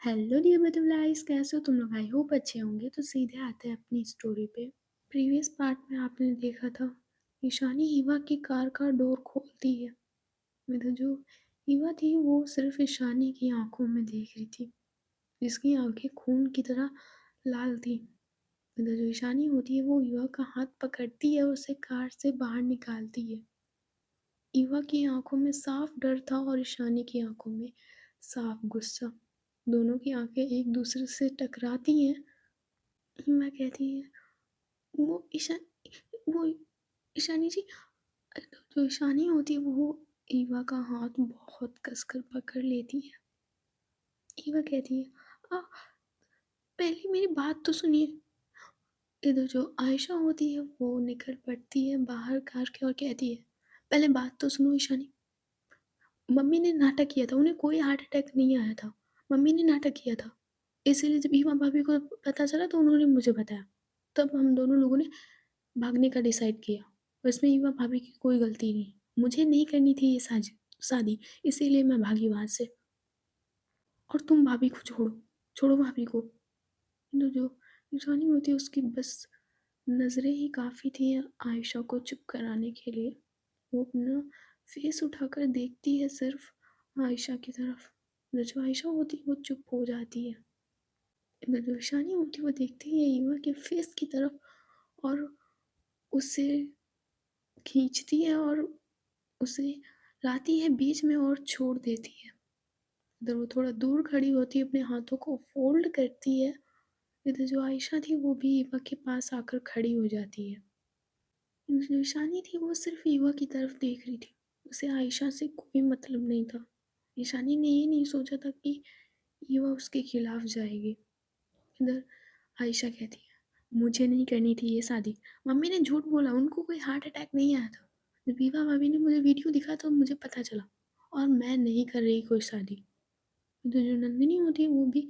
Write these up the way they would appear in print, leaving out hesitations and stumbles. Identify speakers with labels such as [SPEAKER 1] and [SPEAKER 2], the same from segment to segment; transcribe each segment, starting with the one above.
[SPEAKER 1] Hello dear butterflies, कैसे हो तुम लोग? आई होप अच्छे होंगे। तो सीधे आते हैं अपनी स्टोरी पे। प्रीवियस पार्ट में आपने देखा था ईशानी ईवा की कार का डोर खोलती है। मतलब जो ईवा थी वो सिर्फ ईशानी की आंखों में देख रही थी, जिसकी आंखें खून की तरह लाल थी। मतलब जो ईशानी होती है वो ईवा का हाथ पकड़ती है और उसे कार से बाहर निकालती है। ईवा की आंखों में साफ डर था और ईशानी की आंखों में साफ गुस्सा। दोनों की आंखें एक दूसरे से टकराती हैं। ईवा कहती है, वो ईशा वो ईशानी जी। जो ईशानी होती है वो ईवा का हाथ बहुत कसकर पकड़ लेती है। ईवा कहती है, आ, पहले मेरी बात तो सुनिए। इधर जो आयशा होती है वो निकल पड़ती है बाहर कार के और कहती है, पहले बात तो सुनो ईशानी। मम्मी ने नाटक किया था, उन्हें कोई हार्ट अटैक नहीं आया था। मम्मी ने नाटक किया था, इसीलिए जब ईवा भाभी को पता चला तो उन्होंने मुझे बताया। तब हम दोनों लोगों ने भागने का डिसाइड किया और इसमें ईवा भाभी की कोई गलती नहीं। मुझे नहीं करनी थी ये शादी, इसीलिए मैं भागी वहाँ से। और तुम भाभी को छोड़ो, छोड़ो भाभी को। तो जो निशानी होती है उसकी बस नज़रें ही काफ़ी थी आयशा को चुप कराने के लिए। वो अपना फेस उठाकर देखती है सिर्फ आयशा की तरफ। जो आयशा होती है वो चुप हो जाती है। जो ईशानी होती है वो देखती है ईवा के फेस की तरफ और उसे खींचती है और उसे लाती है बीच में और छोड़ देती है। इधर वो थोड़ा दूर खड़ी होती है, अपने हाथों को फोल्ड करती है। इधर जो आयशा थी वो भी ईवा के पास आकर खड़ी हो जाती है। जो ईशानी थी वो सिर्फ ईवा की तरफ देख रही थी, उसे आयशा से कोई मतलब नहीं था। ईशानी ने ये नहीं सोचा था कि ईवा उसके खिलाफ जाएगी। इधर आयशा कहती है, मुझे नहीं करनी थी ये शादी। मम्मी ने झूठ बोला, उनको कोई हार्ट अटैक नहीं आया था। जब वीवा भाभी ने मुझे वीडियो दिखा तो मुझे पता चला, और मैं नहीं कर रही कोई शादी। तो जो नंदिनी होती है वो भी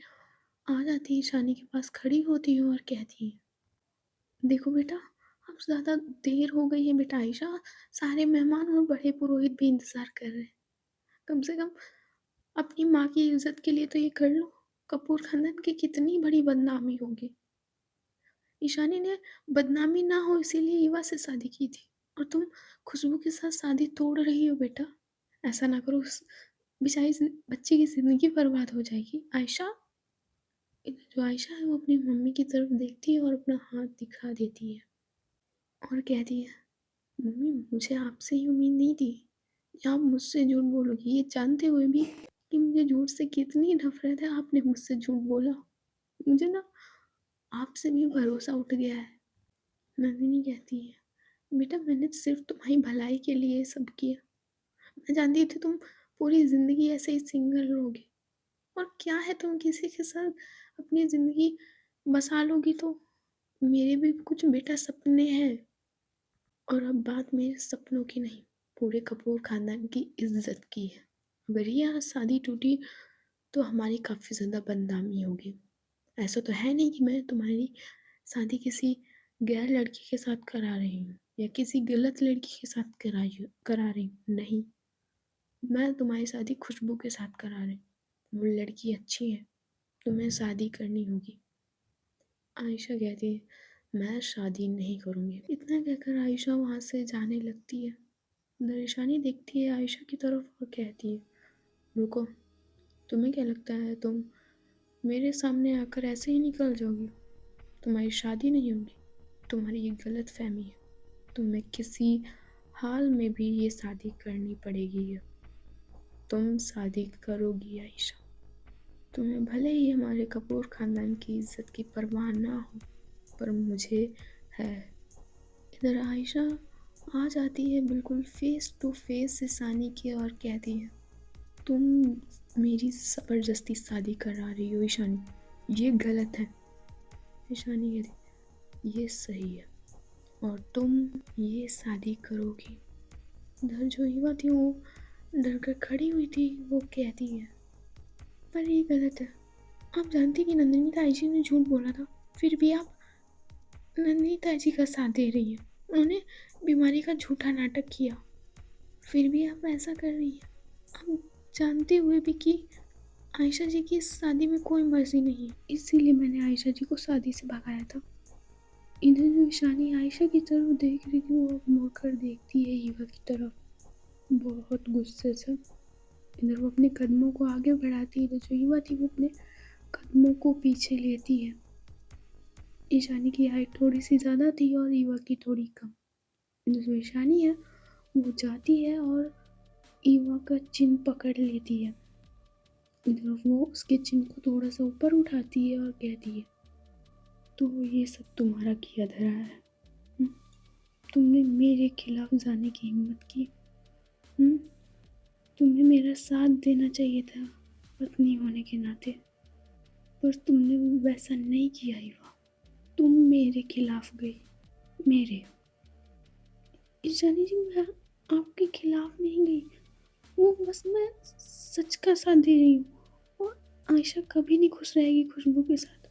[SPEAKER 1] आ जाती है, ईशानी के पास खड़ी होती है और कहती है, देखो बेटा, अब ज़्यादा देर हो गई है बेटा। आयशा, सारे मेहमान और बड़े पुरोहित भी इंतज़ार कर रहे हैं। कम से कम अपनी माँ की इज्जत के लिए तो ये कर लो। कपूर खानदान की कितनी बड़ी बदनामी होगी। ईशानी ने बदनामी ना हो इसीलिए ईवा से शादी की थी, और तुम खुशबू के साथ शादी तोड़ रही हो बेटा। ऐसा ना करो, उस बेचारी बच्ची की ज़िंदगी बर्बाद हो जाएगी। आयशा, जो आयशा है वो अपनी मम्मी की तरफ देखती है और अपना हाथ दिखा देती है और कहती है, मम्मी मुझे आपसे ये उम्मीद नहीं थी कि आप मुझसे झूठ बोलोगी। ये जानते हुए भी कि मुझे झूठ से कितनी नफरत है, आपने मुझसे झूठ बोला। मुझे ना आपसे भी भरोसा उठ गया है। नंदिनी कहती है, बेटा मैंने सिर्फ तुम्हारी भलाई के लिए सब किया। मैं जानती थी तुम पूरी ज़िंदगी ऐसे ही सिंगल रहोगे, और क्या है, तुम किसी के साथ अपनी ज़िंदगी बसा लोगी तो। मेरे भी कुछ बेटा सपने हैं, और अब बात मेरे सपनों की नहीं, पूरे कपूर खानदान की इज्जत की है। अगर ये आज शादी टूटी तो हमारी काफ़ी ज़्यादा बदनामी होगी। ऐसा तो है नहीं कि मैं तुम्हारी शादी किसी गैर लड़की के साथ करा रही हूँ या किसी गलत लड़की के साथ करा रही हूँ। नहीं, मैं तुम्हारी शादी खुशबू के साथ करा रही हूँ। वो लड़की अच्छी है, तुम्हें शादी करनी होगी। आयशा कहती है, मैं शादी नहीं करूँगी। इतना कहकर आयशा वहाँ से जाने लगती है। दरिशानी देखती है आयशा की तरफ और कहती है, रुको, तुम्हें क्या लगता है तुम मेरे सामने आकर ऐसे ही निकल जाओगी? तुम्हारी शादी नहीं होगी, तुम्हारी ये गलत फहमी है। तुम्हें किसी हाल में भी ये शादी करनी पड़ेगी। तुम शादी करोगी आयशा। तुम्हें भले ही हमारे कपूर खानदान की इज्जत की परवाह ना हो, पर मुझे है। इधर आयशा आ जाती है बिल्कुल फेस टू फेस ईशानी की और कहती है, तुम मेरी ज़बरदस्ती शादी करा रही हो ईशानी, ये गलत है। ईशानी कहती, ये सही है और तुम ये शादी करोगी। इधर जो युवा थी वो डर कर खड़ी हुई थी। वो कहती है, पर ये गलत है। आप जानती कि नंदिनी ताई जी ने झूठ बोला था, फिर भी आप नंदिनी ताई जी का साथ दे रही हैं। उन्होंने बीमारी का झूठा नाटक किया, फिर भी आप ऐसा कर रही हैं। आप जानते हुए भी कि आयशा जी की इस शादी में कोई मर्जी नहीं है, इसीलिए मैंने आयशा जी को शादी से भगाया था। इधर जो ईशानी आयशा की तरफ देख रही थी, वो अब मुड़कर देखती है ईवा की तरफ, बहुत गुस्से से। इधर वो अपने कदमों को आगे बढ़ाती है, तो जो ईवा थी वो अपने कदमों को पीछे लेती है। ईशानी की हाइट थोड़ी सी ज़्यादा थी और ईवा की थोड़ी कम। इधर जो ईशानी है वो जाती है और ईवा का चिन पकड़ लेती है। इधर वो उसके चिन को थोड़ा सा ऊपर उठाती है और कहती है, तो ये सब तुम्हारा किया धरा है? हुँ? तुमने मेरे खिलाफ जाने की हिम्मत की? हुँ? तुम्हें मेरा साथ देना चाहिए था पत्नी होने के नाते, पर तुमने वैसा नहीं किया ईवा। तुम मेरे खिलाफ गई, मेरे। ईशानी जी, मैं आपके खिलाफ नहीं गई, वो बस मैं सच का साथ दे रही हूँ, और आयशा कभी नहीं खुश रहेगी खुशबू के साथ।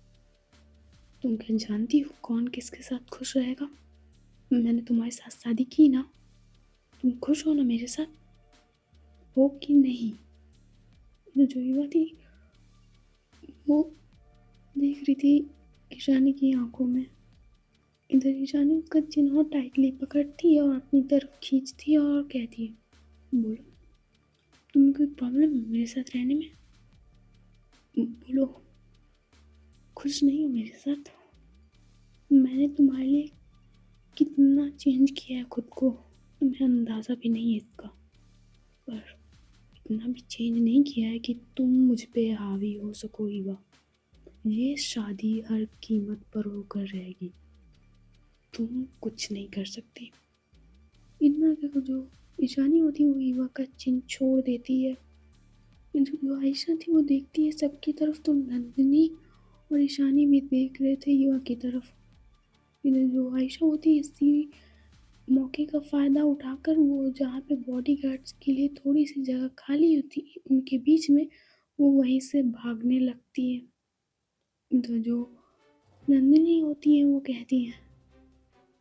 [SPEAKER 1] तुम क्या जानती हो कौन किसके साथ खुश रहेगा? मैंने तुम्हारे साथ शादी की ना, तुम खुश हो ना मेरे साथ, हो कि नहीं? तो जो युवा थी वो देख रही थी ईशानी की आंखों में। इधर ईशानी उसका चिन्ह टाइटली पकड़ती है और अपनी तरफ खींचती है और कहती है, बोलो, तुम्हें कोई प्रॉब्लम है मेरे साथ रहने में? बोलो, खुश नहीं हो मेरे साथ? मैंने तुम्हारे लिए कितना चेंज किया है खुद को, तुम्हें अंदाज़ा भी नहीं है इसका। पर इतना भी चेंज नहीं किया है कि तुम मुझ पे हावी हो सको ईवा। ये शादी हर कीमत पर होकर रहेगी, तुम कुछ नहीं कर सकती। इतना क्या, जो ईशानी होती है वो ईवा का चिन्ह छोड़ देती है। जो आयशा थी वो देखती है सबकी तरफ, तो नंदिनी और ईशानी भी देख रहे थे ईवा की तरफ। इधर जो आयशा होती है इसी मौके का फ़ायदा उठाकर वो जहाँ पे बॉडीगार्ड्स के लिए थोड़ी सी जगह खाली होती है उनके बीच में, वो वहीं से भागने लगती है। तो जो नंदिनी होती है वो कहती है,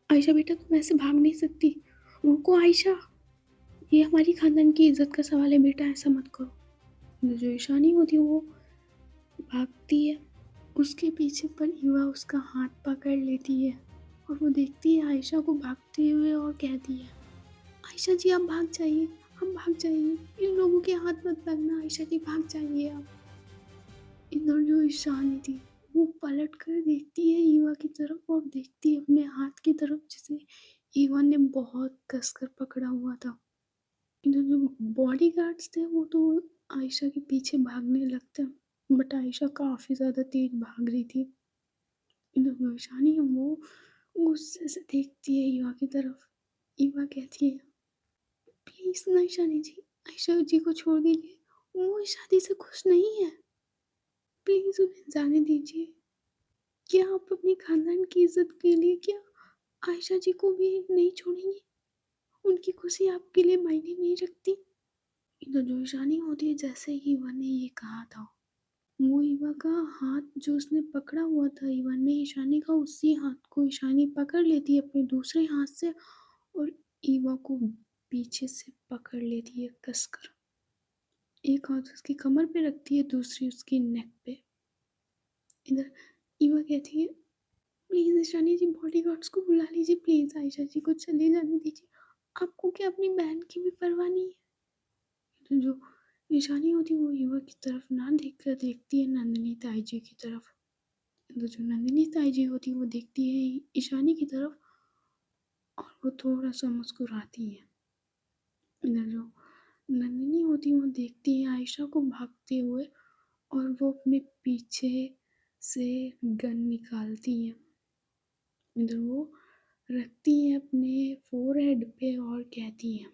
[SPEAKER 1] आयशा बेटा तुम ऐसे भाग नहीं सकती, रुको आयशा, ये हमारी खानदान की इज्जत का सवाल है बेटा, ऐसा मत करो। तो जो ईशानी होती है वो भागती है, उसके पीछे पर ईवा उसका हाथ पकड़ लेती है और वो देखती है आयशा को भागते हुए और कहती है, आयशा जी आप भाग जाइए, आप भाग जाइए, इन लोगों के हाथ मत लगना, आयशा जी भाग जाइए आप। इधर जो ईशानी थी वो पलट कर देखती है ईवा की तरफ और देखती है अपने हाथ की तरफ जिसे ईवा ने बहुत कसकर पकड़ा हुआ था। इधर जो बॉडीगार्ड्स थे वो तो आयशा के पीछे भागने लगते हैं, बट आयशा काफ़ी ज़्यादा तेज भाग रही थी। इधर जो ईशानी है वो गुस्से से देखती है ईवा की तरफ। ईवा कहती है, प्लीज़ ना ईशानी जी, आयशा जी को छोड़ दीजिए, वो इस शादी से खुश नहीं है, प्लीज़ उन्हें जाने दीजिए। क्या आप अपने खानदान की इज्जत के लिए क्या आयशा जी को भी नहीं छोड़ेंगी? उनकी खुशी आपके लिए मायने नहीं रखती? इधर जो ईशानी होती है जैसे ही ईवा ने ये कहा था, वो ईवा का हाथ जो उसने पकड़ा हुआ था ईवा ने ईशानी का, उसी हाथ को ईशानी पकड़ लेती है अपने दूसरे हाथ से और ईवा को पीछे से पकड़ लेती है कसकर। एक हाथ उसकी कमर पे रखती है, दूसरी उसकी नेक पे। इधर ईवा कहती है, प्लीज़ ईशानी जी बॉडीगार्ड्स को बुला लीजिए, प्लीज़ आयशा जी को चले जाने दीजिए, आपको क्या अपनी बहन की भी परवाह नहीं है? तो जो ईशानी होती है वो ईवा की तरफ ना देख कर देखती है नंदिनी ताई जी की तरफ। तो जो नंदिनी ताई जी होती है वो देखती है ईशानी की तरफ और वो थोड़ा सा मुस्कुराती है। इधर जो नंदिनी होती है वो देखती है आयशा को भागते हुए और वो अपने पीछे से गन निकालती है। इधर वो रखती है अपने फोरहेड पे और कहती है,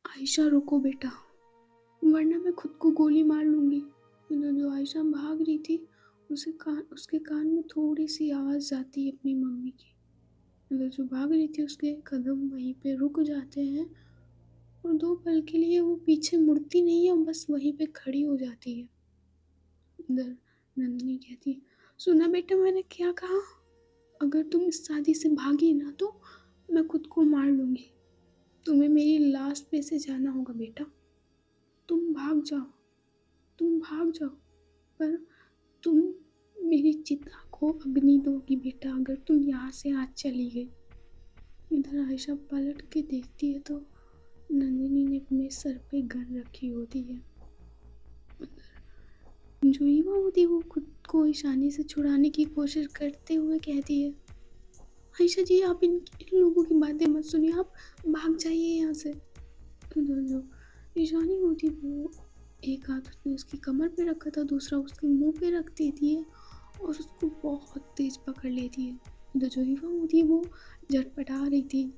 [SPEAKER 1] आयशा रुको बेटा, वरना मैं खुद को गोली मार लूँगी। इधर जो आयशा भाग रही थी उसके कान में थोड़ी सी आवाज़ जाती है अपनी मम्मी की। इधर जो भाग रही थी उसके कदम वहीं पे रुक जाते हैं और 2 पल के लिए वो पीछे मुड़ती नहीं है और बस वहीं पे खड़ी हो जाती है। इधर नंदिनी कहती है, सुना बेटा मैंने क्या कहा? अगर तुम इस शादी से भागी ना तो मैं खुद को मार लूँगी। तुम्हें मेरी लाश पे से जाना होगा बेटा, तुम भाग जाओ। तुम भाग जाओ, पर तुम मेरी चिता को अग्नि दोगी बेटा अगर तुम यहाँ से आज चली गई। इधर आयशा पलट के देखती है तो नंदिनी ने अपने सर पे गन रखी होती है। जो युवा होती है वो खुद को ईशानी से छुड़ाने की कोशिश करते हुए कहती है, आयशा जी आप इन लोगों की बातें मत सुनिए, आप भाग जाइए यहाँ से। तो जो ईशानी होती वो एक हाथ उसने उसकी कमर पे रखा था, दूसरा उसके मुंह पे रख देती है और उसको बहुत तेज पकड़ लेती है। तो जो युवा होती है वो झटपटा रही थी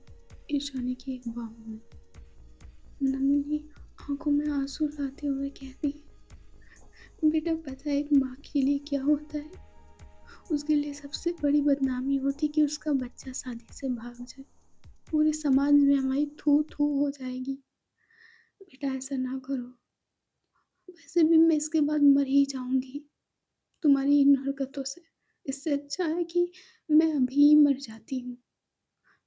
[SPEAKER 1] ईशानी की एक बाहों में। नंदिनी आंखों में आंसू लाते हुए कहती, बेटा पता है एक माँ के लिए क्या होता है? उसके लिए सबसे बड़ी बदनामी होती कि उसका बच्चा शादी से भाग जाए, पूरे समाज में हमारी थू थू हो जाएगी। बेटा ऐसा ना करो, वैसे भी मैं इसके बाद मर ही जाऊंगी तुम्हारी इन हरकतों से। इससे अच्छा है कि मैं अभी ही मर जाती हूँ।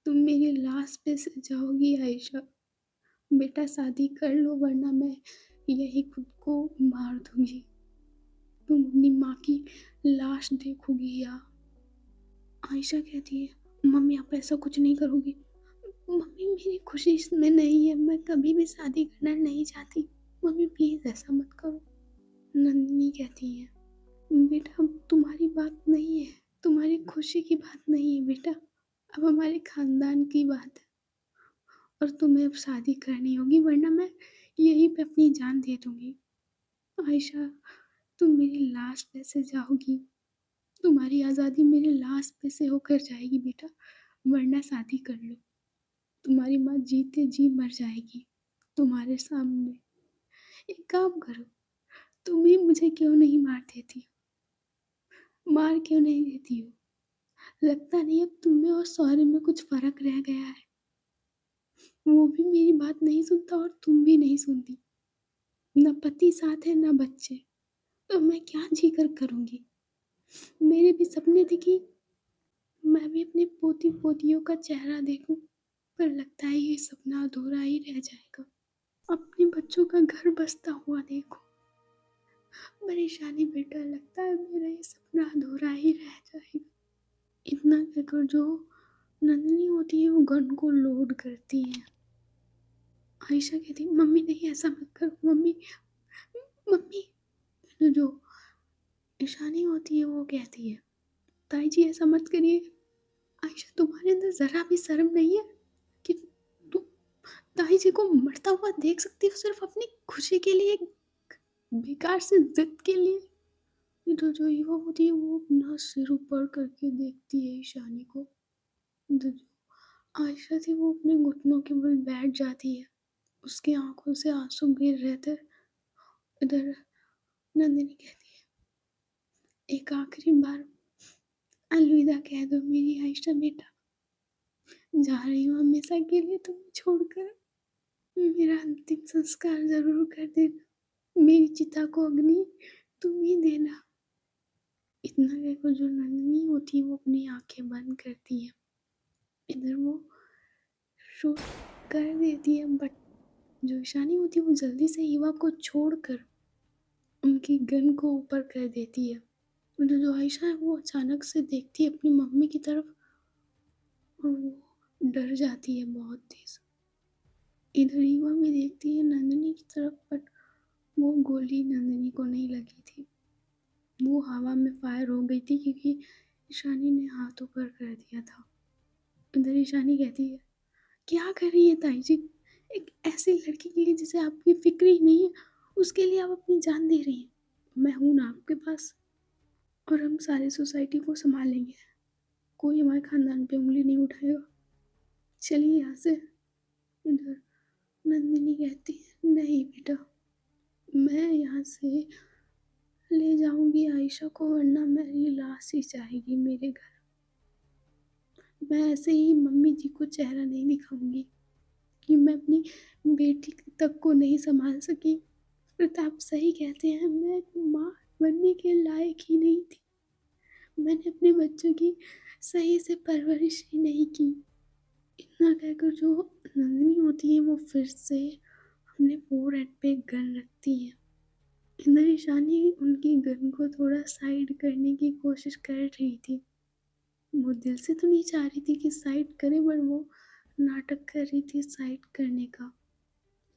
[SPEAKER 1] तुम मेरी लाश पे से जाओगी आयशा। बेटा शादी कर लो वरना मैं यही खुद को मार दूंगी। तुम अपनी माँ की लाश देखोगी या? आयशा कहती है, मम्मी आप ऐसा कुछ नहीं करोगी। मम्मी मेरी खुशी इसमें नहीं है, मैं कभी भी शादी करना नहीं चाहती। मम्मी प्लीज ऐसा मत करो। नंदिनी कहती है, बेटा अब तुम्हारी बात नहीं है, तुम्हारी खुशी की बात नहीं है बेटा, अब हमारे खानदान की बात है और तुम्हें अब शादी करनी होगी वरना मैं यहीं पे अपनी जान दे दूंगी। आयशा तुम मेरी लाश पे से जाओगी, तुम्हारी आज़ादी मेरी लाश पे से होकर जाएगी बेटा, वरना शादी कर लो। तुम्हारी माँ जीते जी मर जाएगी तुम्हारे सामने। एक काम करो, तुम ही मुझे क्यों नहीं मार देती, मार क्यों नहीं देती हो? लगता नहीं अब तुम में और सौर्य में कुछ फर्क रह गया है। वो भी मेरी बात नहीं सुनता और तुम भी नहीं सुनती। न पति साथ है न बच्चे, तो मैं क्या जी कर करूँगी? मेरे भी सपने थे कि मैं भी अपने पोती पोतियों का चेहरा देखूं, पर लगता है ये सपना अधूरा ही रह जाएगा। अपने बच्चों का घर बसता हुआ देखूं, परेशानी बेटा लगता है मेरा ये सपना अधूरा ही रह जाएगा। इतना कहकर जो नंदिनी होती है वो गन को लोड करती है। आयशा कहती मम्मी नहीं ऐसा मत करो मम्मी, मम्मी। तो जो ईशानी होती है वो कहती है, ताई जी ऐसा मत करिए। आयशा तुम्हारे अंदर जरा भी शर्म नहीं है कि तुम ताई जी को मरता हुआ देख सकती हो सिर्फ अपनी खुशी के लिए, बेकार से जिद के लिए। ये तो जो युवा होती है वो अपना सिर ऊपर करके देखती है ईशानी को। तो जो आयशा थी वो अपने घुटनों के बल बैठ जाती है, उसकी आंखों से आंसू गिर रहे थे। इधर नंदिनी कहती है, एक आखिरी बार अलविदा कह दो मेरी आयशा बेटा, जा रही हूँ हमेशा के लिए तुम्हें छोड़कर। मेरा अंतिम संस्कार जरूर कर देना, मेरी चिता को अग्नि तुम ही देना। इतना कहकर जो नंदिनी होती है वो अपनी आंखें बंद करती है। इधर वो शूट कर देती है, बट जो ईशानी होती है वो जल्दी से युवा को छोड़कर उनकी गन को ऊपर कर देती है। जो आयशा है वो अचानक से देखती है अपनी मम्मी की तरफ और वो डर जाती है बहुत तेज। इधर युवा भी देखती है नंदिनी की तरफ, बट वो गोली नंदिनी को नहीं लगी थी, वो हवा में फायर हो गई थी क्योंकि ईशानी ने हाथ ऊपर कर दिया था। इधर ईशानी कहती है, क्या कर रही है ताई जी? एक ऐसी लड़की के लिए जिसे आपकी फिक्र ही नहीं है, उसके लिए आप अपनी जान दे रही हैं। मैं हूं ना आपके पास, और हम सारी सोसाइटी को संभाल लेंगे, कोई हमारे खानदान पे उंगली नहीं उठाएगा। चलिए यहाँ से। इधर नंदिनी कहती है, नहीं बेटा, मैं यहाँ से ले जाऊंगी आयशा को वरना मेरी लाश ही जाएगी मेरे घर। मैं ऐसे ही मम्मी जी को चेहरा नहीं दिखाऊंगी कि मैं अपनी बेटी तक को नहीं संभाल सकी। प्रताप सही कहते हैं, मैं माँ बनने के लायक ही नहीं थी, मैंने अपने बच्चों की सही से परवरिश ही नहीं की। इतना कहकर जो नंदिनी होती है वो फिर से अपने फोरहेड पे गन रखती है। इधर ईशानी उनकी गन को थोड़ा साइड करने की कोशिश कर रही थी। वो दिल से तो नहीं चाह रही थी कि साइड करे, पर वो नाटक कर रही थी साइड करने का।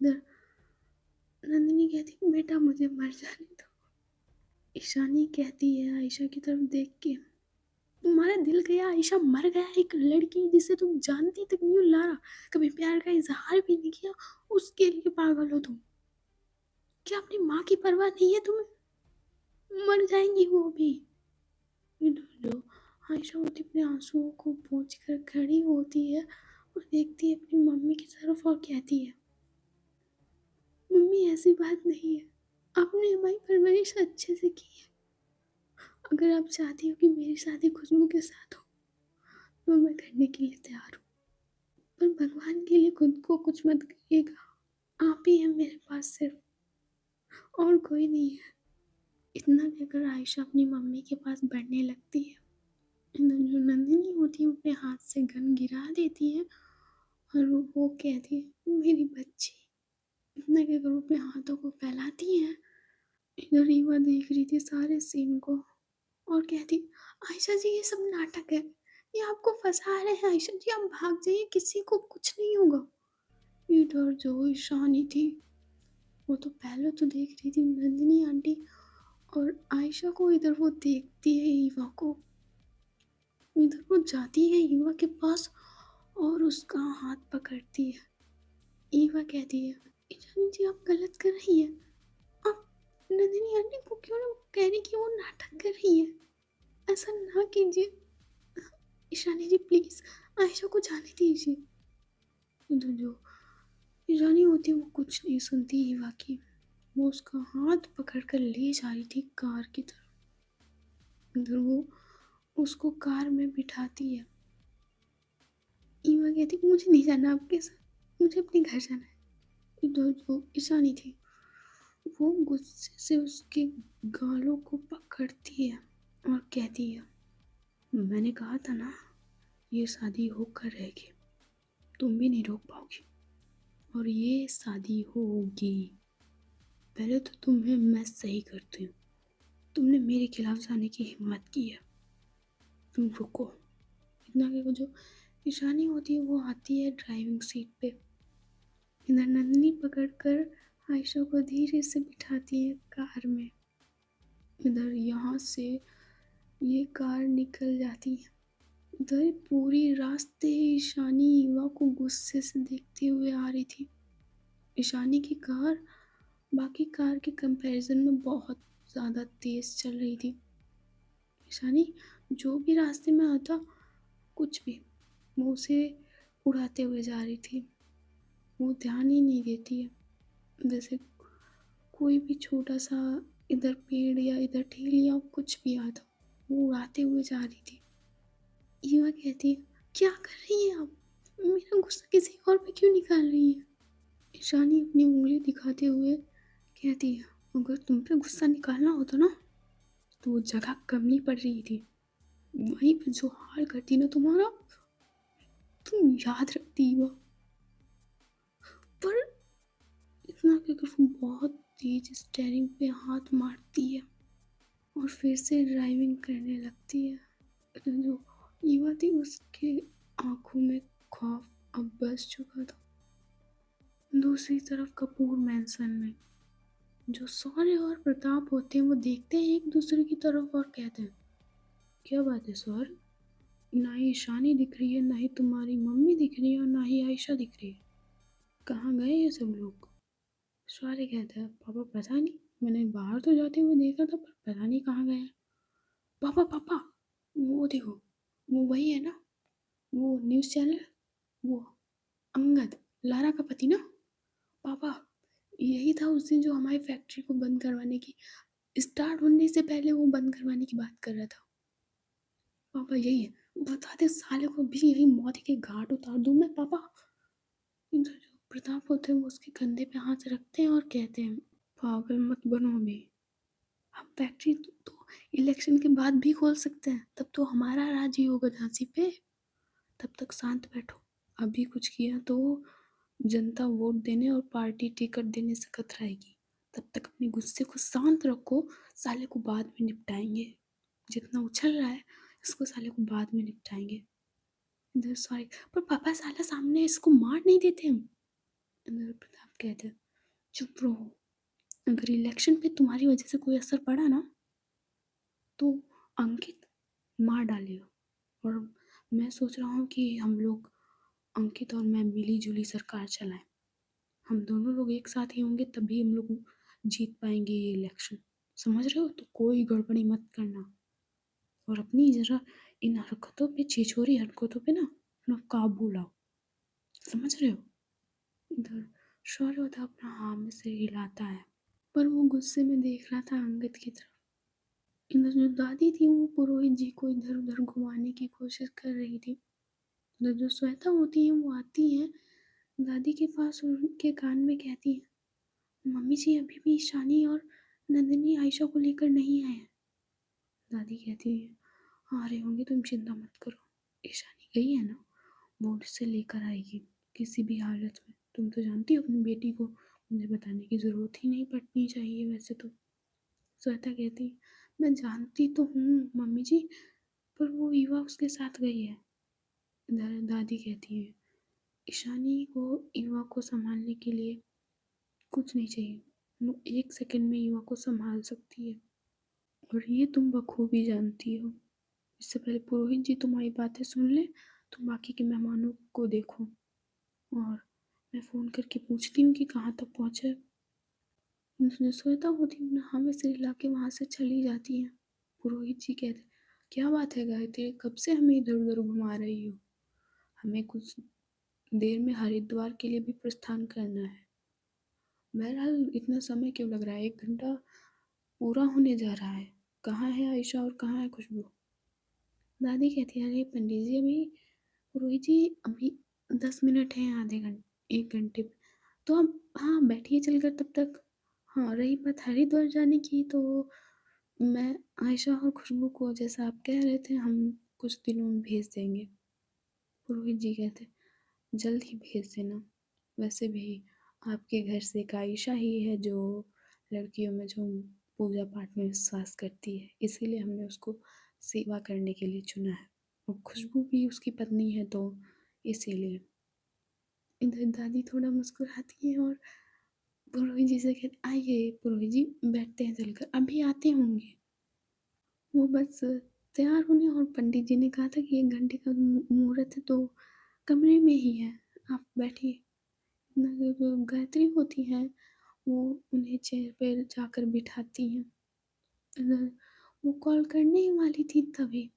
[SPEAKER 1] इधर नंदिनी कहती बेटा मुझे मर जाने दो। ईशानी कहती है आयशा की तरफ देख के, तुम्हारा दिल गया, आयशा मर गया, एक लड़की जिसे तुम जानती तक नहीं हो, लारा, कभी प्यार का इजहार भी नहीं किया, उसके लिए पागल हो तुम? क्या अपनी माँ की परवाह नहीं है तुम्हें? मर जाएंगी वो भी। जो आयशा होती अपने आंसुओं को पोंछ कर खड़ी होती है और देखती है अपनी मम्मी की तरफ और कहती है, मम्मी ऐसी बात नहीं है, आपने हमारी परवरिश अच्छे से की है। अगर आप चाहती हो कि मेरी शादी खुशबू के साथ हो तो मैं करने के लिए तैयार हूँ, पर भगवान के लिए खुद को कुछ मत करिएगा, आप ही हैं मेरे पास सिर्फ, और कोई नहीं है। इतना कहकर आयशा अपनी मम्मी के पास बढ़ने लगती है। जो नंदिनी होती है अपने हाथ से गन गिरा देती है और वो कहती है मेरी बच्ची। इतना कहकर वो अपने हाथों को फैलाती है। इधर रीवा देख रही थी सारे सीन को और कहती, आयशा जी ये सब नाटक है, ये आपको फंसा रहे हैं, आयशा जी आप भाग जाइए, किसी को कुछ नहीं होगा। इधर जो ईशानी थी वो तो पहले तो देख रही थी नंदिनी आंटी और आयशा को, इधर वो देखती है ईवा को। इधर वो जाती है ईवा के पास और उसका हाथ पकड़ती है। ईवा कहती है, ईशानी जी आप गलत कर रही हैं, आप नंदिनी आंटी को क्यों कह रही कि वो नाटक कर रही है, ऐसा ना कीजिए, ईशानी जी प्लीज आयशा को जाने दीजिए। तो जो ईशानी होती है वो कुछ नहीं सुनती ईवा की, वो उसका हाथ पकड़कर ले जा रही थी कार की तरफ। इधर वो उसको कार में बिठाती है। ईवा कहती मुझे नहीं जाना आपके साथ, मुझे अपने घर जाना है। इधर जो ईशानी थी वो गुस्से से उसके गालों को पकड़ती है और कहती है, मैंने कहा था ना ये शादी होकर रहेगी, तुम भी नहीं रोक पाओगी, और ये शादी होगी। पहले तो तुम्हें मैं सही करती हूँ, तुमने मेरे खिलाफ जाने की हिम्मत की है, तुम रुको। इतना कि वो जो ईशानी होती है वो आती है ड्राइविंग सीट पे। इधर नंदिनी पकड़कर आयशा को धीरे से बिठाती है कार में। इधर यहाँ से ये कार निकल जाती है। इधर पूरी रास्ते ईशानी ईवा को गुस्से से देखते हुए आ रही थी। ईशानी की कार बाकी कार के कंपैरिजन में बहुत ज़्यादा तेज़ चल रही थी। ईशानी जो भी रास्ते में आता कुछ भी वो उसे उड़ाते हुए जा रही थी, वो ध्यान ही नहीं देती है। जैसे कोई भी छोटा सा इधर पेड़ या इधर ठेली या कुछ भी आता वो उड़ाते हुए जा रही थी। ईवा कहती है, क्या कर रही है आप, मेरा गुस्सा किसी और पे क्यों निकाल रही है? ईशानी अपनी उंगली दिखाते हुए कहती है, अगर तुम पे गुस्सा निकालना होता ना तो वो जगह कम नहीं पड़ रही थी, वहीं पे जो हाल करती ना तुम्हारा, तुम याद रखती ईवा। पर इतना कहकर वो बहुत तेज स्टेयरिंग पे हाथ मारती है और फिर से ड्राइविंग करने लगती है। तो जो ईवा थी उसके आंखों में खौफ अब बस चुका था। दूसरी तरफ कपूर मैंसन में जो सौर्य और प्रताप होते हैं वो देखते हैं एक दूसरे की तरफ और कहते हैं, क्या बात है सौर्य, ना ही ईशानी दिख रही है, ना ही तुम्हारी मम्मी दिख रही है और ना ही आयशा दिख रही है, कहाँ गए ये सब लोग? सौर्य कहता है, पापा पता नहीं, मैंने बाहर तो जाते हुए देखा था पर पता नहीं कहाँ गए हैं। पापा पापा वो देखो, वो वही है ना, वो न्यूज़ चैनल, वो अंगद, लारा का पति ना। पापा यही था उस दिन जो हमारी फैक्ट्री को बंद करवाने की, स्टार्ट होने से पहले वो बंद करवाने की बात कर रहा था। पापा यही है, बता दे साले को भी यही मौत के घाट उतार दूं मैं पापा। जो प्रताप होते हैं वो उसके कंधे पे हाथ रखते हैं और कहते हैं, पागल मत बनो अभी, हम फैक्ट्री तो इलेक्शन के बाद भी खोल सकते हैं, तब तो हमारा राज ही होगा झांसी पे, तब तक शांत बैठो। अभी कुछ किया तो जनता वोट देने और पार्टी टिकट देने से कतराएगी, तब तक अपने गुस्से को शांत रखो, साले को बाद में निपटाएँगे। जितना उछल रहा है, इसको साले को बाद में निपटाएँगे। इधर सॉरी पर पापा साला सामने इसको मार नहीं देते हम। इधर प्रताप कहते हैं, चुप रहो। अगर इलेक्शन पे तुम्हारी वजह से कोई असर पड़ा ना, तो अंकित मार डालेगा। और मैं सोच रहा हूँ कि हम लोग अंकित और मैं मिली-जुली सरकार चलाएँ। हम दोनों लोग एक साथ ही होंगे तभी हम लोग जीत पाएँगे ये इलेक्शन। समझ रहे हो? तो कोई गड़बड़ी मत करना और अपनी ज़रा इन हरकतों पे, छिछोरी हरकतों पे ना अपना काबू लाओ। समझ रहे हो? इधर शौर्य होता अपना हाँ में सिर हिलाता है, पर वो गुस्से में देख रहा था अंगद की तरफ। इधर जो दादी थी वो पुरोहित जी को इधर उधर घुमाने की कोशिश कर रही थी। उधर जो श्वेता होती है वो आती है दादी के पास और उनके कान में कहती है, मम्मी जी अभी भी ईशानी और नंदिनी आयशा को लेकर नहीं आए हैं। दादी कहती है आ रहे होंगे, तुम चिंता मत करो। ईशानी गई है ना, वो उसे लेकर आएगी किसी भी हालत में। तुम तो जानती हो अपनी बेटी को, मुझे बताने की ज़रूरत ही नहीं पड़नी चाहिए वैसे तो। श्वेता कहती मैं जानती तो हूँ मम्मी जी, पर वो ईवा उसके साथ गई है। दादी कहती है ईशानी को ईवा को संभालने के लिए कुछ नहीं चाहिए, वो 1 सेकंड में ईवा को संभाल सकती है और ये तुम बखूबी जानती हो। इससे पहले पुरोहित जी तुम्हारी बातें सुन ले, तुम बाकी के मेहमानों को देखो और मैं फ़ोन करके पूछती हूँ कि कहाँ तक पहुँचे। श्वेता होती है ना हमें सिर हिला के वहाँ से चली जाती है। पुरोहित जी कहते क्या बात है गायत्री, कब से हमें इधर उधर घुमा रही हो? हमें कुछ देर में हरिद्वार के लिए भी प्रस्थान करना है। बहरहाल इतना समय क्यों लग रहा है, 1 घंटा पूरा होने जा रहा है। कहाँ है आयशा और कहाँ है खुशबू? दादी कहती है अरे पंडित जी अभी, पुरोहित जी अभी 10 मिनट हैं, आधे घंटे 1 घंटे तो आप हाँ बैठिए चलकर तब तक। हाँ रही बात हरिद्वार जाने की, तो मैं आयशा और खुशबू को जैसा आप कह रहे थे हम कुछ दिनों में भेज देंगे। पुरोहित जी कहते जल्द ही भेज देना। वैसे भी आपके घर से एक आयशा ही है जो लड़कियों में जो पूजा पाठ में विश्वास करती है, इसीलिए हमने उसको सेवा करने के लिए चुना है। और खुशबू भी उसकी पत्नी है तो इसीलिए। इधर दादी थोड़ा मुस्कुराती है और पुरोहित जी से कहती आइए पुरोहित जी बैठते हैं चलकर, अभी आते होंगे। वो बस तैयार होने और पंडित जी ने कहा था कि 1 घंटे का मुहूर्त है तो कमरे में ही है, आप बैठिए। जो गायत्री होती है वो उन्हें चेयर पर जाकर बिठाती हैं। अगर वो कॉल करने ही वाली थी तभी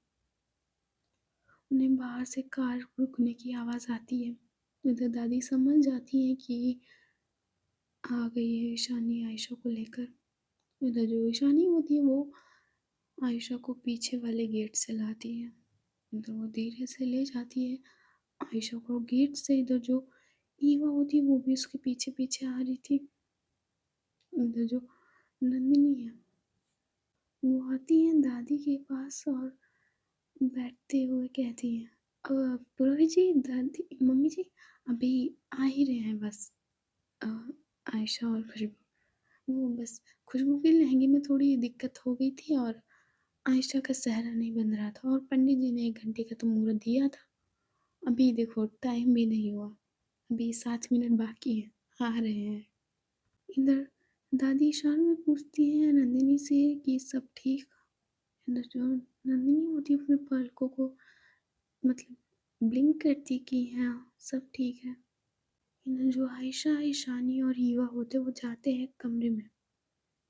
[SPEAKER 1] उन्हें बाहर से कार रुकने की आवाज़ आती है। इधर दादी समझ जाती हैं कि आ गई है ईशानी आयशा को लेकर। इधर जो ईशानी होती है वो आयशा को पीछे वाले गेट से लाती है। इधर वो धीरे से ले जाती है आयशा को गेट से। इधर जो ईवा होती है वो भी उसके पीछे पीछे आ रही थी। इधर जो नंदिनी है वो आती है दादी के पास और बैठते हुए कहती है पुरोहित जी दादी मम्मी जी अभी आ ही रहे हैं बस। अ, आयशा और खुशबू वो बस खुशबू के लहंगे में थोड़ी दिक्कत हो गई थी और आयशा का सेहरा नहीं बन रहा था और पंडित जी ने 1 घंटे का तो मुहूर्त दिया था। अभी देखो टाइम भी नहीं हुआ, अभी 7 मिनट बाकी है, आ रहे हैं। इधर दादी इशारों में पूछती है नंदिनी से कि सब ठीक। इधर जो नंदिनी होती है अपने पलकों को मतलब ब्लिंक करती कि हाँ सब ठीक है। इधर जो आयशा ईशानी और ईवा होते वो जाते हैं कमरे में।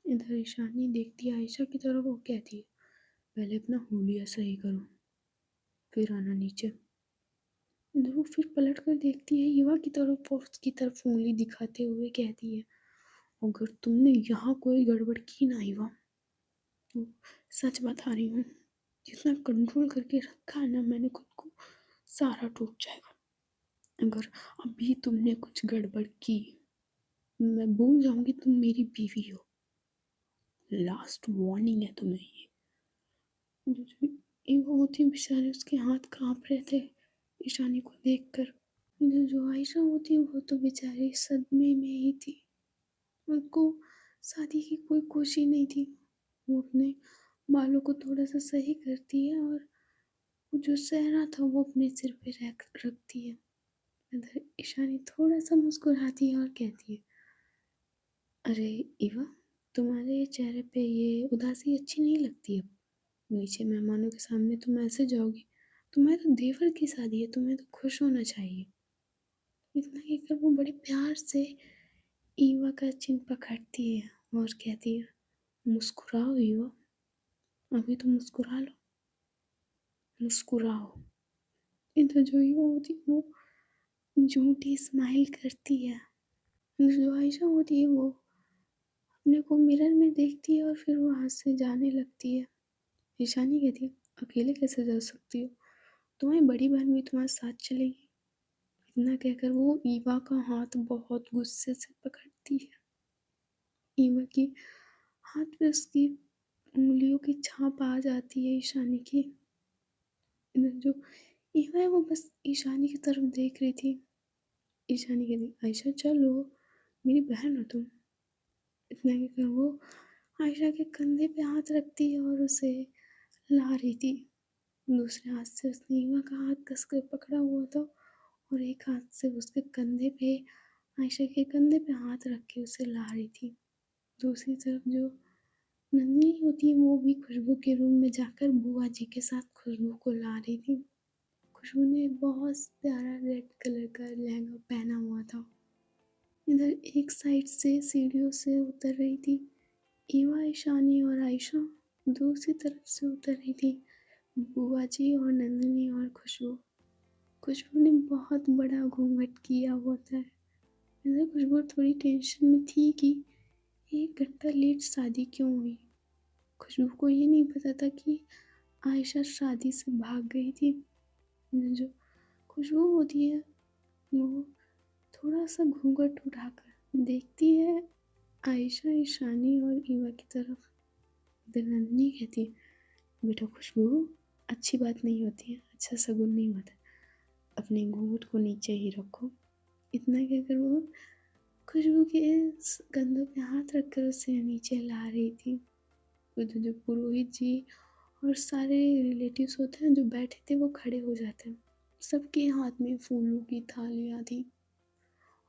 [SPEAKER 1] इधर ईशानी देखती है आयशा की तरफ, वो कहती है पहले अपना हुलिया सही करो फिर आना नीचे। इधर वो फिर पलट कर देखती है ईवा की तरफ और उसकी तरफ उंगली दिखाते हुए कहती है अगर तुमने यहाँ कोई गड़बड़ की ना ईवा, तो सच बता रही हूँ जितना कंट्रोल करके रखा है ना मैंने खुद को, सारा टूट जाएगा। अगर अभी तुमने कुछ गड़बड़ की, मैं भूल जाऊंगी तुम मेरी बीवी हो। लास्ट वार्निंग है तुम्हें ये। वो होती बेचारे उसके हाथ कांप रहे थे ईशानी को देखकर। इधर जो आयशा होती है वो तो बेचारी सदमे में ही थी। उनको शादी की कोई खुशी नहीं थी। वो अपने बालों को थोड़ा-सा सही करती है और वो जो सेहरा था वो अपने सिर पे रखती है। इधर ईशानी थोड़ा-सा मुस्कुराती है और कहती है, "अरे ईवा, तुम्हारे चेहरे पे ये उदासी अच्छी नहीं लगती अब। नीचे मेहमानों के सामने तुम ऐसे जाओगी? तुम्हारे तो देवर की शादी है, तुम्हें तो खुश होना चाहिए।" इतना कहकर वो बड़े प्यार से ईवा का चिन पकड़ती है और कहती है, "मुस्कुराओ ईवा, अभी तो मुस्कुरा लो, मुस्कुराओ।" इधर जो ईवा होती है वो झूठी स्माइल करती है। जो आयशा होती है वो अपने को मिरर में देखती है और फिर वो हाथ से जाने लगती है। ईशानी कहती है, "अकेले कैसे जा सकती हो? तुम्हारी बड़ी बहन भी तुम्हारे साथ चलेगी।" इतना कहकर वो ईवा का हाथ बहुत गुस्से से पकड़ती है। ईवा की हाथ पे उसकी उँगलियों की छाप आ जाती है ईशानी की। इधर जो ईवा है वो बस ईशानी की तरफ देख रही थी। ईशानी कहती, "आयशा चलो, मेरी बहन हो तुम।" इतना कहकर वो आयशा के कंधे पे हाथ रखती है और उसे ला रही थी। दूसरे हाथ से उसने ईवा का हाथ कसकर पकड़ा हुआ था और एक हाथ से उसके कंधे पे आयशा के कंधे पे हाथ रख के उसे ला रही थी। दूसरी तरफ जो नंदिनी होती है वो भी खुशबू के रूम में जाकर बुआ जी के साथ खुशबू को ला रही थी। खुशबू ने बहुत प्यारा रेड कलर का लहंगा पहना हुआ था। इधर एक साइड से सीढ़ियों से उतर रही थी ईवा, ईशानी और आयशा। दूसरी तरफ से उतर रही थी बुआ जी और नंदिनी और खुशबू। खुशबू ने बहुत बड़ा घूंघट किया हुआ था। इधर खुशबू थोड़ी टेंशन में थी कि 1 घंटा लेट शादी क्यों हुई। खुशबू को ये नहीं पता था कि आयशा शादी से भाग गई थी। जो खुशबू होती है वो थोड़ा सा घूंघट उठाकर देखती है आयशा, ईशानी और ईवा की तरफ। इधर नंदिनी कहती है, "बेटा खुशबू, अच्छी बात नहीं होती है, अच्छा शगुन नहीं होता, अपने घूंघट को नीचे ही रखो।" इतना कहकर वो खुशबू के कंधों पे हाथ रखकर उसे नीचे ला रही थी। उधर जो पुरोहित जी और सारे रिलेटिव्स होते हैं जो बैठे थे वो खड़े हो जाते हैं। सबके हाथ में फूलों की थालियाँ थी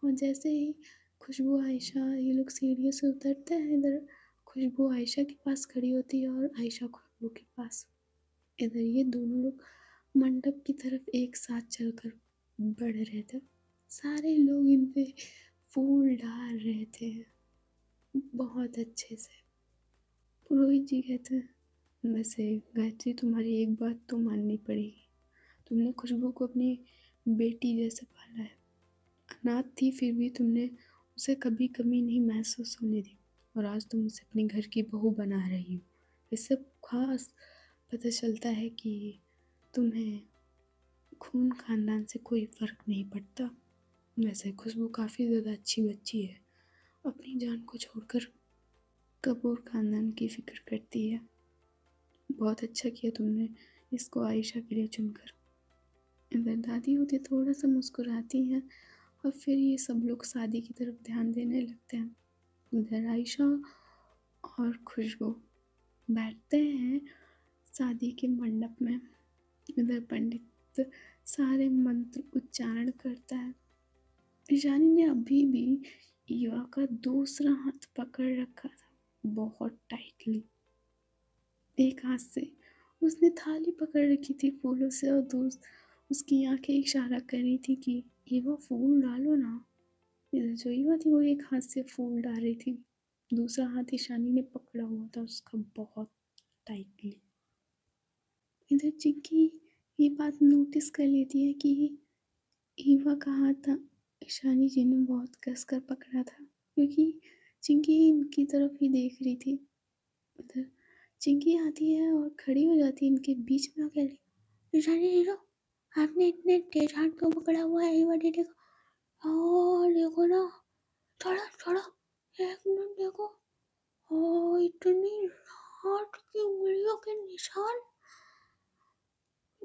[SPEAKER 1] और जैसे ही खुशबू, आयशा ये लोग सीढ़ियों से उतरते हैं, इधर खुशबू आयशा के पास खड़ी होती है और आयशा खुशबू के पास। इधर ये दोनों लोग मंडप की तरफ एक साथ चलकर बढ़ रहे थे। सारे लोग इन पे फूल डाल रहे थे बहुत अच्छे से। पुरोहित जी कहते हैं, "वैसे गायत्री, तुम्हारी एक बात तो माननी पड़ेगी। तुमने खुशबू को अपनी बेटी जैसे पाला है। अनाथ थी फिर भी तुमने उसे कभी कमी नहीं महसूस होने दी और आज तुम उसे अपने घर की बहू बना रही हो। इससे खास पता चलता है कि तुम्हें खून खानदान से कोई फ़र्क नहीं पड़ता। वैसे खुशबू काफ़ी ज़्यादा अच्छी बच्ची है, अपनी जान को छोड़कर कपूर खानदान की फ़िक्र करती है। बहुत अच्छा किया तुमने इसको आयशा के लिए चुनकर।" इधर दादी होती थोड़ा सा मुस्कुराती हैं और फिर ये सब लोग शादी की तरफ ध्यान देने लगते हैं। इधर आयशा और खुशबू बैठते हैं शादी के मंडप में। इधर पंडित सारे मंत्र उच्चारण करता है। ईशानी ने अभी भी ईवा का दूसरा हाथ पकड़ रखा था बहुत टाइटली। एक हाथ से उसने थाली पकड़ रखी थी फूलों से और उसकी आंखें इशारा कर रही थी कि ईवा फूल डालो ना। इधर जो ईवा थी वो एक हाथ से फूल डाल रही थी, दूसरा हाथ ईशानी ने पकड़ा हुआ था उसका बहुत टाइटली। इधर चिक्की ये बात नोटिस कर लेती है कि ईवा का हाथ ईशानी जी ने बहुत कस कर पकड़ा था, क्योंकि चिंकी इनकी तरफ ही देख रही थी। उधर चिंकी आती है और खड़ी हो जाती है इनके बीच में और कह रही, "ईशानी जी, आपने इतने तेज हाथ क्यों पकड़ा हुआ है ईवा दीदी का? और देखो ना, थोड़ा थोड़ा, एक मिनट देखो, इतनी हाथ की उंगलियों के निशान,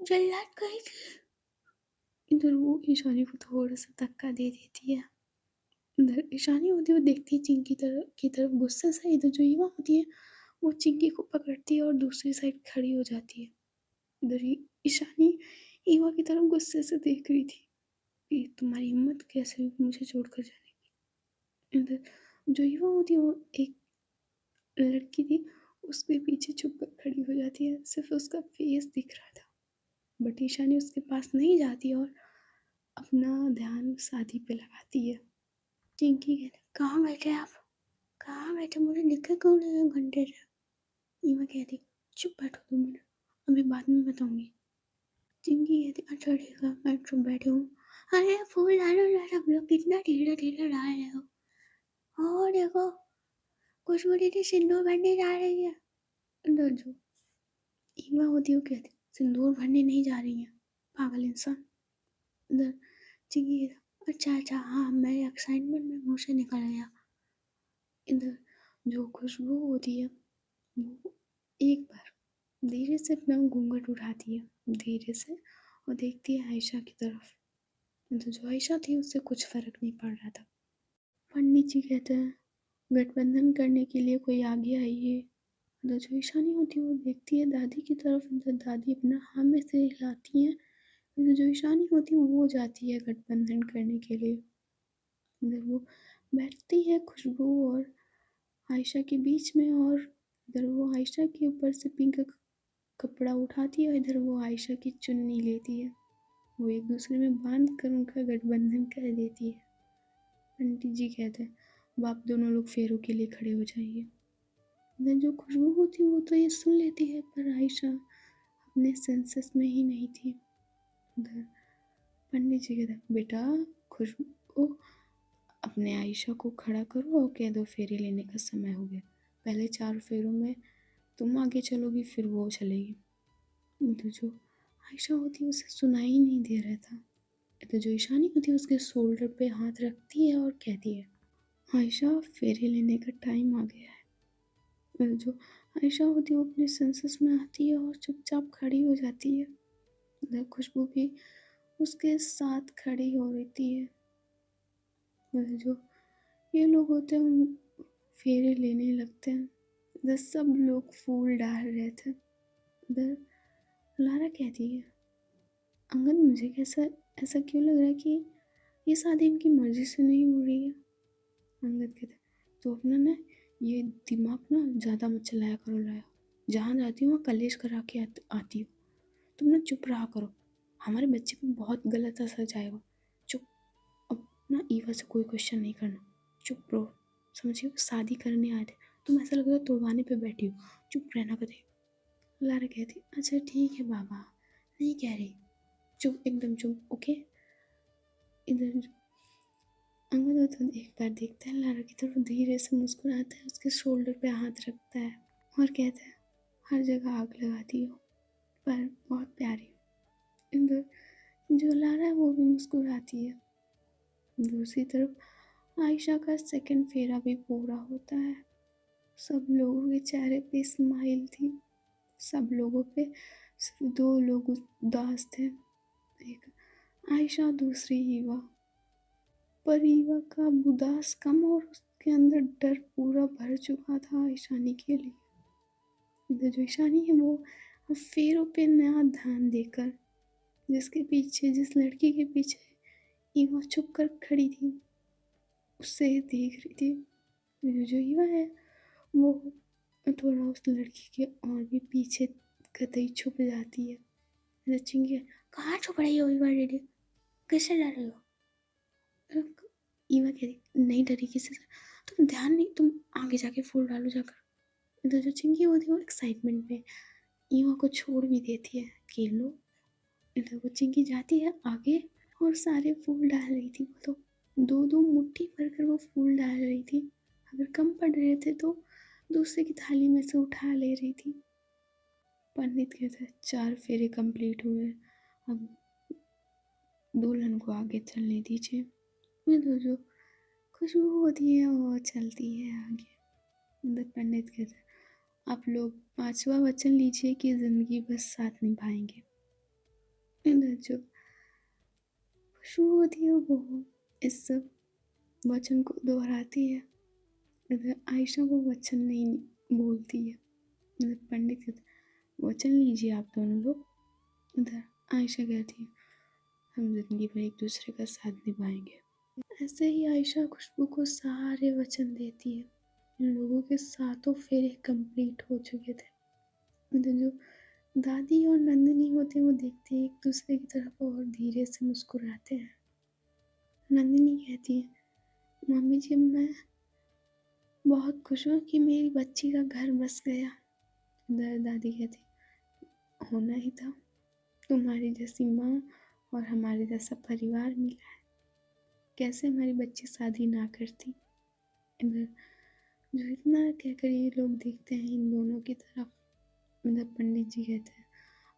[SPEAKER 1] जल्लाद कहीं थी।" इधर वो ईशानी को थोड़ा सा धक्का दे देती है इधर ईशानी होती है वो देखती है चिंकी की तरफ गुस्से से। इधर जो युवा होती है वो चिंकी को पकड़ती है और दूसरी साइड खड़ी हो जाती है। इधर ईशानी ईवा की तरफ गुस्से से देख रही थी कि तुम्हारी हिम्मत कैसे हुई मुझे छोड़कर जाने की। इधर जो युवा होती है वो एक लड़की थी, उसके पीछे छुप कर खड़ी हो जाती है। सिर्फ उसका फेस दिख रहा था, बट ईशानी उसके पास नहीं जाती और अपना ध्यान शादी पे लगाती है। चिंकी कहती कहाँ बैठे आप, कहाँ बैठे, मुझे दिखे क्यों नहीं है घंटे से। ईवा कहती चुप बैठो 2 मिनट, अभी बाद में बताऊंगी। चिंकी कहती अच्छा ठीक है मैं चुप बैठी हूँ। अरे फूल डालो ना सब लोग, कितना धीरे धीरे डाल रहे हो। और देखो खुशबू दीदी सिंदूर भरने जा रही है। इधर जो ईवा होती है वो कहती सिंदूर भरने नहीं जा रही है पागल इंसान। इधर चिंकी कहती अच्छा अच्छा हाँ मेरे एक्साइटमेंट में मुंह से निकल गया। इधर जो खुशबू होती है वो एक बार धीरे से अपना घूंघट उठाती है धीरे से और देखती है आयशा की तरफ। तो जो आयशा थी उससे कुछ फर्क नहीं पड़ रहा था। पंडित जी कहते हैं गठबंधन करने के लिए कोई आगे आइए। तो जो ईशानी होती है वो देखती है दादी की तरफ। तो दादी अपना हाँ में से हिलाती हैं। तो जो ईशानी होती है वो जाती है गठबंधन करने के लिए। इधर वो बैठती है खुशबू और आयशा के बीच में और इधर वो आयशा के ऊपर से पिंक कपड़ा उठाती है। इधर वो आयशा की चुन्नी लेती है, वो एक दूसरे में बांध कर उनका गठबंधन कर देती है। पंडित जी कहते हैं अब आप दोनों लोग फेरों के लिए खड़े हो जाइए। इधर जो खुशबू होती है वो तो ये सुन लेती है, पर आयशा अपने सेंसेस में ही नहीं थी। उधर पंडित जी कहते हैं बेटा खुशबू अपने आयशा को खड़ा करो और कह दो फेरे लेने का समय हो गया। पहले 4 फेरों में तुम आगे चलोगी फिर वो चलेगी। तो जो आयशा होती है उसे सुनाई ही नहीं दे रहा था। तो जो ईशानी होती है उसके शोल्डर पे हाथ रखती है और कहती है आयशा फेरे लेने का टाइम आ गया है। जो आयशा होती है वो अपने सेंसेस में आती है और चुपचाप खड़ी हो जाती है। उधर खुशबू भी उसके साथ खड़ी हो रहती है। उधर जो ये लोग होते हैं उन फेरे लेने लगते हैं। उधर सब लोग फूल डाल रहे थे। उधर लारा कहती है अंगद मुझे कैसा ऐसा क्यों लग रहा है कि ये शादी इनकी मर्जी से नहीं हो रही है। अंगद कहते तो अपना ना ये दिमाग ना ज़्यादा मत चलाया करो लाया, जहाँ जाती हूँ वहाँ कलेश करा के आती हो। तुम ना चुप रहा करो, हमारे बच्चे पे बहुत गलत असर जाएगा। चुप, अब ना ईवा से कोई क्वेश्चन नहीं करना। चुप रहो, समझिए शादी करने आए थे, तुम ऐसा लग रहा है तुड़वाने पे बैठी हो। चुप रहना कदे। लारा कहती अच्छा ठीक है बाबा, नहीं कह रही, चुप एकदम चुप ओके। इधर अंगद तो एक बार देखता है लारा की तरफ, धीरे से मुस्कुराता है, उसके शोल्डर पे हाथ रखता है और कहता है हर जगह आग लगाती हो पर बहुत प्यारी हो। इधर जो लारा है वो भी मुस्कुराती है। दूसरी तरफ आयशा का सेकंड फेरा भी पूरा होता है। सब लोगों के चेहरे पे स्माइल थी। सब लोगों पे सिर्फ 2 लोग उदास थे, एक आयशा दूसरी ईवा। पर ईवा का उदास कम और उसके अंदर डर पूरा भर चुका था ईशानी के लिए। इधर जो ईशानी है वो अब फेरों पे नया ध्यान देकर जिसके पीछे जिस लड़की के पीछे ईवा छुप कर खड़ी थी उससे देख रही थी। जो ईवा है वो थोड़ा उस लड़की के और भी पीछे कतई छुप जाती है। रचिंग है कहाँ छुप रही हो ईवा दीदी, किससे डर रही हो। ईवा कह रही नहीं डरी किसी से, तुम ध्यान नहीं, तुम आगे जाके फूल डालो जाकर। इधर जो चिंकी होती है वो एक्साइटमेंट में ईवा को छोड़ भी देती है कि लो। इधर वो चिंकी जाती है आगे और सारे फूल डाल रही थी। वो तो 2-2 मुट्ठी भर कर वो फूल डाल रही थी। अगर कम पड़ रहे थे तो दूसरे की थाली में से उठा ले रही थी। पंडित कहते हैं 4 फेरे कंप्लीट हुए, अब दुल्हन को आगे चलने दीजिए। इधर जो खुशबू होती है वो चलती है आगे। इधर पंडित कहते हैं आप लोग 5वां वचन लीजिए कि जिंदगी बस साथ निभाएंगे। इधर जो खुशबू होती है वो इस सब वचन को दोहराती है। इधर आयशा वो वचन नहीं बोलती है। इधर पंडित कहते वचन लीजिए आप दोनों लोग। इधर आयशा कहती है हम जिंदगी भर एक दूसरे का साथ निभाएंगे। ऐसे ही आयशा खुशबू को सारे वचन देती है। इन लोगों के सातों फेरे कंप्लीट हो चुके थे। मतलब जो दादी और नंदिनी होते हैं वो देखते हैं एक दूसरे की तरफ और धीरे से मुस्कुराते हैं। नंदिनी कहती है मम्मी जी मैं बहुत खुश हूँ कि मेरी बच्ची का घर बस गया। दादी कहती होना ही था, तुम्हारी जैसी माँ और हमारे जैसा परिवार मिला है, कैसे हमारी बच्ची शादी ना करती। इधर जो इतना कहकर ये लोग देखते हैं इन दोनों की तरफ। मतलब पंडित जी कहते हैं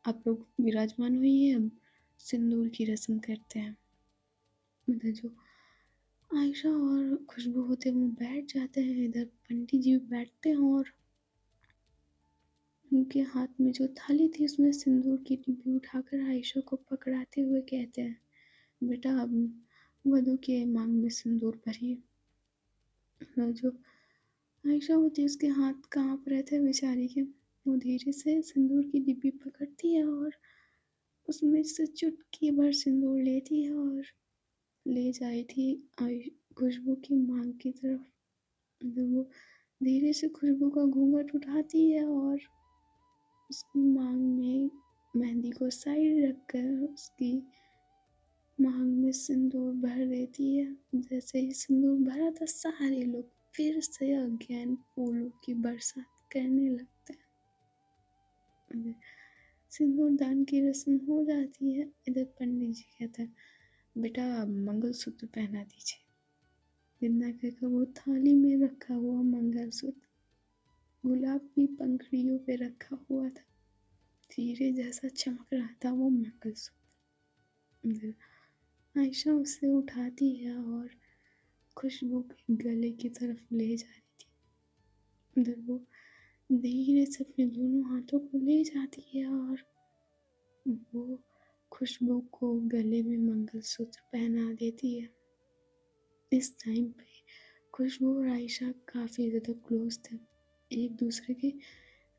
[SPEAKER 1] आप लोग विराजमान होइए, अब सिंदूर की रस्म करते हैं। मतलब जो आयशा और खुशबू होते हैं वो बैठ जाते हैं। इधर पंडित जी बैठते हैं और उनके हाथ में जो थाली थी उसमें सिंदूर की डिब्बी उठाकर आयशा को पकड़ाते हुए कहते हैं बेटा अब वधू के मांग में सिंदूर भरिए। और जो आयशा होती है उसके हाथ कांप रहे थे बेचारी के। वो धीरे से सिंदूर की डिब्बी पकड़ती है और उसमें से चुटकी भर सिंदूर लेती है और ले जाई थी खुशबू की मांग की तरफ। मतलब वो धीरे से खुशबू का घूंघट उठाती है और उसकी मांग में मेहंदी को साइड रखकर उसकी मांग में सिंदूर भर देती है। जैसे ही सिंदूर भरा था सारे लोग फिर से अगेन फूलों की बरसात करने लगते हैं। सिंदूर दान की रस्म हो जाती है। इधर पंडित जी कहते हैं बेटा मंगलसूत्र पहना दीजिए। जिन्ना कहकर वो थाली में रखा हुआ मंगलसूत्र गुलाब की पंखुड़ियों पे रखा हुआ था, हीरे जैसा चमक रहा था वो मंगलसूत्र। आयशा उसे उठाती है और खुशबू के गले की तरफ ले जा रही थी। उधर वो धीरे से अपने दोनों हाथों को ले जाती है और वो खुशबू को गले में मंगलसूत्र पहना देती है। इस टाइम पे खुशबू और आयशा काफ़ी ज़्यादा क्लोज थे। एक दूसरे के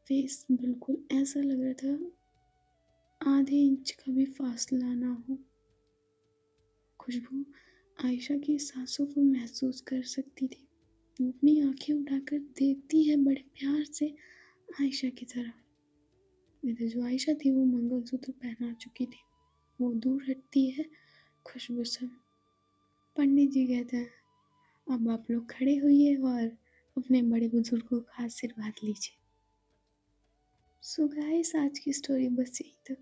[SPEAKER 1] फेस बिल्कुल ऐसा लग रहा था आधे इंच का भी फासला ना हो। खुशबू आयशा की सांसों को महसूस कर सकती थी। वो अपनी आंखें उठाकर देखती है बड़े प्यार से आयशा की तरफ। इधर जो आयशा थी वो मंगलसूत्र पहना चुकी थी। वो दूर हटती है खुशबू से। पंडित जी कहते हैं अब आप लोग खड़े होइए और अपने बड़े बुजुर्गों का आशीर्वाद लीजिए। सो गाइस आज की स्टोरी बस यही तक।